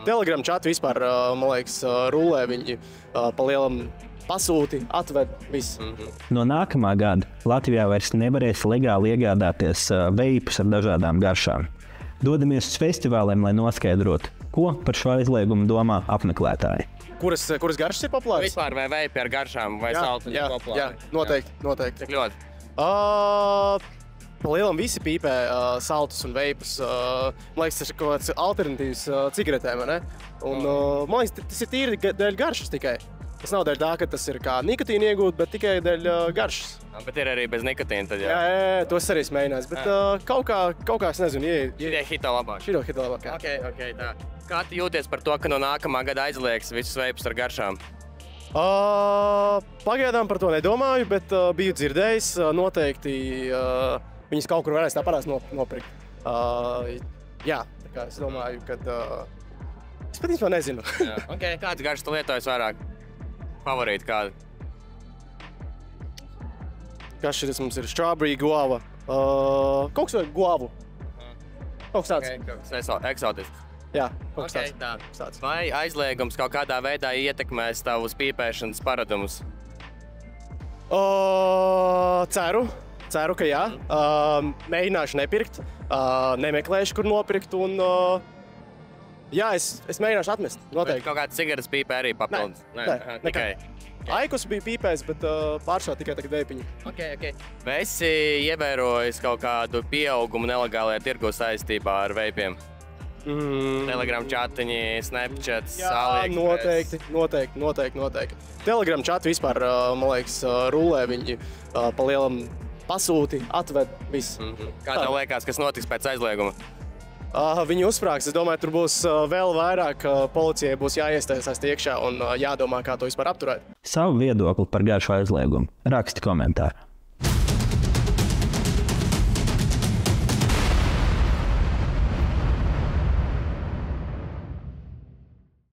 Telegram čatu vispār, man liekas, rullē viņi pa lielam pasūti, atved, viss. No nākamā gada Latvijā vairs nevarēs legāli iegādāties veipus ar dažādām garšām. Dodamies uz festivāliem, lai noskaidrotu, ko par šo aizliegumu domā apmeklētāji. Kuras garšas ir populāras? Vispār vai veipi ar garšām vai saltu ir populāri? Jā, noteikti. Cik ļoti? Pa lielam visi pīpē saltus un veipus. Man liekas, tas ir kaut kāds alternatīvs cigaretēm, ne? Un, man liekas, tas ir tīri dēļ garšas tikai. Tas nav dēļ tā, ka tas ir kā nikotīna iegūt, bet tikai dēļ garšas. Bet ir arī bez nikotīna tad, jā? Jā, to es arī mēģināju, bet kaut kā, es nezinu, Šitie hito labāk. Šito hito labāk, jā. Ok, tā. Kā tu jūties par to, ka no nākamā gada aizliegs visus veipus ar garšām? Pagaidām par to nedomāju, bet biju dzirdējis, noteikti viņas kaut kur varēs tā parās nopirkt. Jā, tā kā es domāju, ka es pat īstenībā nezinu. Ok, kāds garšas tu lietojas vairāk? Favorīti kādi? Garšas mums ir strawberry, guava. Kaut kas vai guavu. Kaut kas tāds. Kaut kas eksotisks. Jā, kaut kas tāds. Vai aizliegums kaut kādā veidā ietekmēs tavus pīpēšanas paradumus? Ceru, ka jā. Mēģināšu nepirkt, nemeklēšu, kur nopirkt un jā, es mēģināšu atmest, noteikti. Kaut kāds cigaretes pīpē arī papildus? Nē, tikai. Aikus bija pīpējis, bet pārsvarā tikai tagad veipiņi. Ok. Vai esi ievērojis kaut kādu pieaugumu nelegālajā tirgu saistībā ar veipiem? Telegram čatiņi, Snapchats, AliExpress? Noteikti. Telegram čatu vispār, man liekas, rullē viņi pa lielam pasūti, atved, viss. Kā tev liekas, kas notiks pēc aizlieguma? Viņi uzsprāgs. Es domāju, tur būs vēl vairāk, policijai būs jāiestaisās iekšā un jādomā, kā to vispār apturēt. Savu viedokli par garšu aizliegumu raksti komentāru.